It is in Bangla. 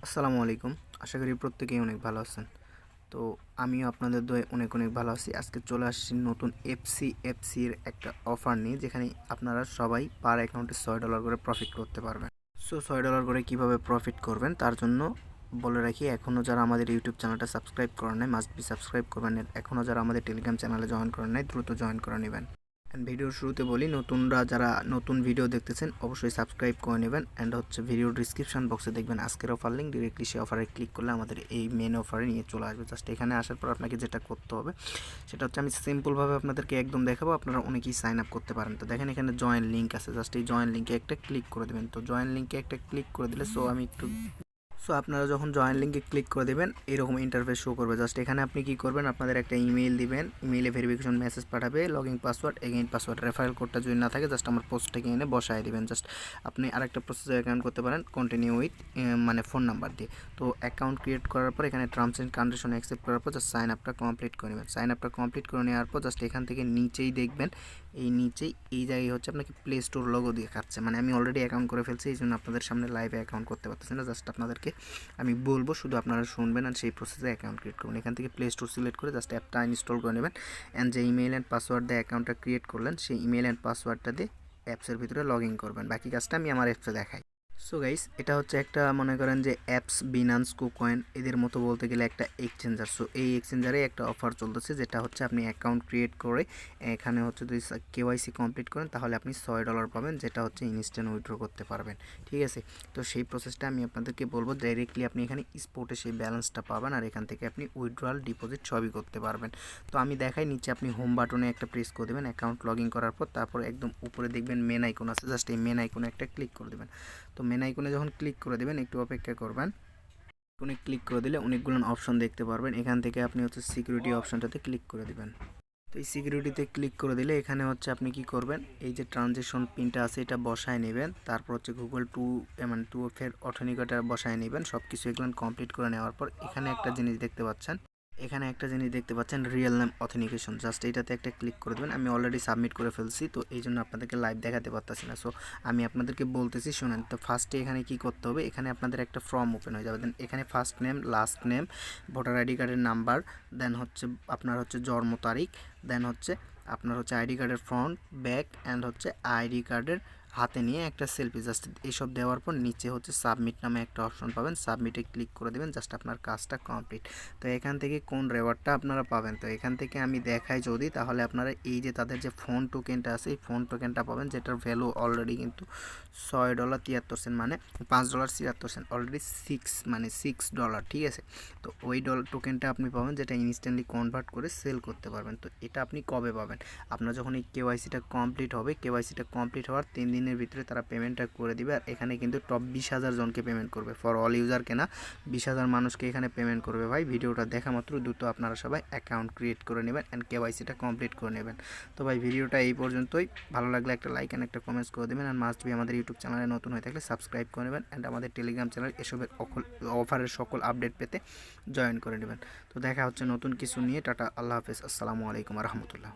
আসসালামু আলাইকুম। আশা করি প্রত্যেকেই অনেক ভালো আছেন। তো আমিও আপনাদের দোয়ায় অনেক ভালো আছি। আজকে চলে আসছি নতুন FCFS-এর একটা অফার নিয়ে, যেখানে আপনারা সবাই পার অ্যাকাউন্টে $6 করে প্রফিট করতে পারবেন। সো $6 করে কীভাবে প্রফিট করবেন তার জন্য বলে রাখি, এখনও যারা আমাদের ইউটিউব চ্যানেলটা সাবস্ক্রাইব করেন নাই মাস্ট বি সাবস্ক্রাইব করবেন। এখনও যারা আমাদের টেলিগ্রাম চ্যানেলে জয়েন করেন নাই দ্রুত জয়েন করে নেবেন। অ্যান্ড ভিডিওর শুরুতে বলি, যারা নতুন ভিডিও দেখতেছেন অবশ্যই সাবস্ক্রাইব করে নেবেন। অ্যান্ড ভিডিওর ডিসক্রিপশন বক্সে দেখবেন আজকের অফার লিঙ্ক, ডিরেক্টলি সেই অফারে ক্লিক করলে আমাদের এই মেন অফারে নিয়ে চলে আসবে। জাস্ট এখানে আসার পর আপনাকে যেটা করতে হবে সেটা হচ্ছে, আমি সিম্পলভাবে আপনাদেরকে একদম দেখাবো, আপনারা অনেকেই সাইন আপ করতে পারেন। তো দেখেন এখানে জয়েন লিঙ্ক আছে, জাস্ট এই জয়েন লিঙ্কে একটা ক্লিক করে দেবেন। তো জয়েন লিঙ্কে একটা ক্লিক করে দিলে আপনারা যখন জয়েন লিঙ্কে ক্লিক করে দেবেন এরকম ইন্টারফেস শো করবে। জাস্ট এখানে আপনি কি করবেন, আপনাদের একটা ইমেইল দিবেন, ইমেইলে ভেরিফিকেশন মেসেজ পাঠাবে, login password, again password, referral কোডটা যদি না থাকে জাস্ট আমার পোস্টটাকে এনে বসায় দিবেন। জাস্ট আপনি আরেকটা প্রসেসে অ্যাকাউন্ট করতে পারেন, কন্টিনিউ উইথ মানে ফোন নাম্বার দিয়ে। তো অ্যাকাউন্ট ক্রিয়েট করার পর এখানে টার্মস অ্যান্ড কন্ডিশন অ্যাকসেপ্ট করার পর জাস্ট সাইন আপটা কমপ্লিট করে নেবেন। সাইন আপটা কমপ্লিট করে নেওয়ার পর জাস্ট এখান থেকে নিচেই দেখবেন, এই জায়গায় হচ্ছে আপনাকে প্লে স্টোর লোগো দেখাচ্ছে। মানে আমি অলরেডি অ্যাকাউন্ট করে ফেলছি, এই জন্য আপনাদের সামনে লাইভে অ্যাকাউন্ট করতে পারতেছি না। জাস্ট আপনাদেরকে আমি বলবো, শুধু আপনারা শুনবেন আর সেই প্রসেসে অ্যাকাউন্ট ক্রিয়েট করবেন। এখান থেকে প্লে স্টোর সিলেক্ট করে জাস্ট অ্যাপটা ইনস্টল করে নেবেন। অ্যান্ড যে ইমেল অ্যান্ড পাসওয়ার্ড দিয়ে অ্যাকাউন্টটা ক্রিয়েট করলেন সেই ইমেল অ্যান্ড পাসওয়ার্ডটা দিয়ে অ্যাপসের ভিতরে লগ ইন করবেন। বাকি কাজটা আমি আমার অ্যাপসে দেখাই। সো গাইস, এটা হচ্ছে একটা, মনে করেন যে অ্যাপস, বিনান্স, কুকয়েন এদের মতো বলতে গেলে একটা এক্সচেঞ্জার। সো এই এক্সচেঞ্জারে একটা অফার চলতেছে, যেটা হচ্ছে আপনি অ্যাকাউন্ট ক্রিয়েট করে এখানে হচ্ছে যদি KYC কমপ্লিট করেন তাহলে আপনি $6 পাবেন, যেটা হচ্ছে ইনস্ট্যান্ট উইথড্র করতে পারবেন। ঠিক আছে, তো সেই প্রসেসটা আমি আপনাদেরকে বলবো। ডাইরেক্টলি আপনি এখানে স্পটে সেই ব্যালেন্সটা পাবেন, আর এখান থেকে আপনি উইথড্রয়াল, ডিপোজিট সবই করতে পারবেন। তো আমি দেখাই, নিচে আপনি হোম বাটনে একটা প্রেস করে দেবেন অ্যাকাউন্ট লগ ইন করার পর। তারপর একদম উপরে দেখবেন মেন আইকন আছে, জাস্ট এই মেন আইকনে একটা ক্লিক করে দেবেন। তো মেন আইকনে যখন ক্লিক করে দেবেন একটু অপেক্ষা করবেন। আইকনে ক্লিক করে দিলে অনেকগুলো অপশন দেখতে পারবেন। এখান থেকে আপনি হচ্ছে সিকিউরিটি অপশনটাতে ক্লিক করে দিবেন। তো এই সিকিউরিটিতে ক্লিক করে দিলে এখানে হচ্ছে আপনি কি করবেন, এই যে ট্রানজেকশন পিনটা আছে এটা বসায় নেবেন। তারপর হচ্ছে গুগল মানে 2FA অথেন্টিকেটর বসায় নেবেন। সব কিছু এগুলো কমপ্লিট করে নেওয়ার পর এখানে একটা জিনিস দেখতে পাচ্ছেন, রিয়েল নেম অথেন্টিকেশন। জাস্ট এইটাতে একটা ক্লিক করে দেবেন। আমি অলরেডি সাবমিট করে ফেলছি, তো এই জন্য আপনাদেরকে লাইভ দেখাতে পারতেছি না। সো আমি আপনাদেরকে বলতেছি, শুনেন। তো ফার্স্টে এখানে কি করতে হবে, এখানে আপনাদের একটা ফর্ম ওপেন হয়ে যাবে। দেন এখানে first name, last name, voter ID কার্ডের নাম্বার, দেন হচ্ছে আপনার হচ্ছে জন্ম তারিখ, দেন হচ্ছে আপনার হচ্ছে আইডি কার্ডের ফ্রন্ট, ব্যাক, অ্যান্ড হচ্ছে আইডি কার্ডের হাতে নিয়ে একটা সেলফি। জাস্ট এইসব দেওয়ার পর নিচে হচ্ছে সাবমিট নামে একটা অপশন পাবেন, সাবমিটে ক্লিক করে দেবেন। জাস্ট আপনার কাজটা কমপ্লিট। তো এখান থেকে কোন রেওয়ার্ডটা আপনারা পাবেন, তো এখান থেকে আমি দেখাই যদি, তাহলে আপনারা এই যে তাদের যে ফোন টোকেনটা আছে এই ফোন টোকেনটা পাবেন, যেটার ভ্যালু অলরেডি কিন্তু $6.73, মানে $5.73, অলরেডি $6 ঠিক আছে। তো ওই টোকেনটা আপনি পাবেন, যেটা ইনস্ট্যান্টলি কনভার্ট করে সেল করতে পারবেন। তো এটা আপনি কবে পাবেন, আপনার যখন এই কেওয়াইসিটা কমপ্লিট হবে। কেওয়াইসিটা কমপ্লিট হওয়ার 3 দিনের ভিতরে তারা পেমেন্টটা করে দিবে। আর এখানে কিন্তু টপ 20,000 জনকে পেমেন্ট করবে, ফর অল ইউজারকে না, 20,000 মানুষকে এখানে পেমেন্ট করবে। ভাই ভিডিওটা দেখা মাত্র দ্রুত আপনারা সবাই অ্যাকাউন্ট ক্রিয়েট করে নেবেন অ্যান্ড কেওয়াইসিটা কমপ্লিট করে নেবেন। তো ভাই ভিডিওটা এই পর্যন্তই। ভালো লাগলে একটা লাইক অ্যান্ড একটা কমেন্টস করে দেবেন। আর মাস্ট বি আমাদের ইউটিউব চ্যানেলে নতুন হয়ে থাকলে সাবস্ক্রাইব করে নেবেন অ্যান্ড আমাদের টেলিগ্রাম চ্যানেল এসবের অফারের সকল আপডেট পেতে জয়েন করে নেবেন। তো দেখা হচ্ছে নতুন কিছু নিয়ে। টাটা, আল্লাহ হাফেজ, আসসালামু আলাইকুম রহমতুল্লাহ।